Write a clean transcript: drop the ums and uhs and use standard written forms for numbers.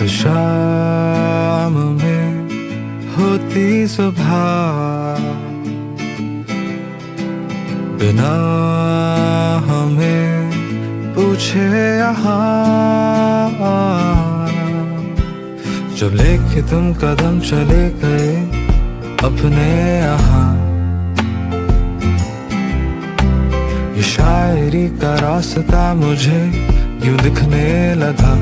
इस शाम में होती सुबह, बिना हमें पूछे यहाँ, जब लेके तुम कदम चले गए अपने यहाँ। ये शायरी का रास्ता मुझे यूं दिखने लगा,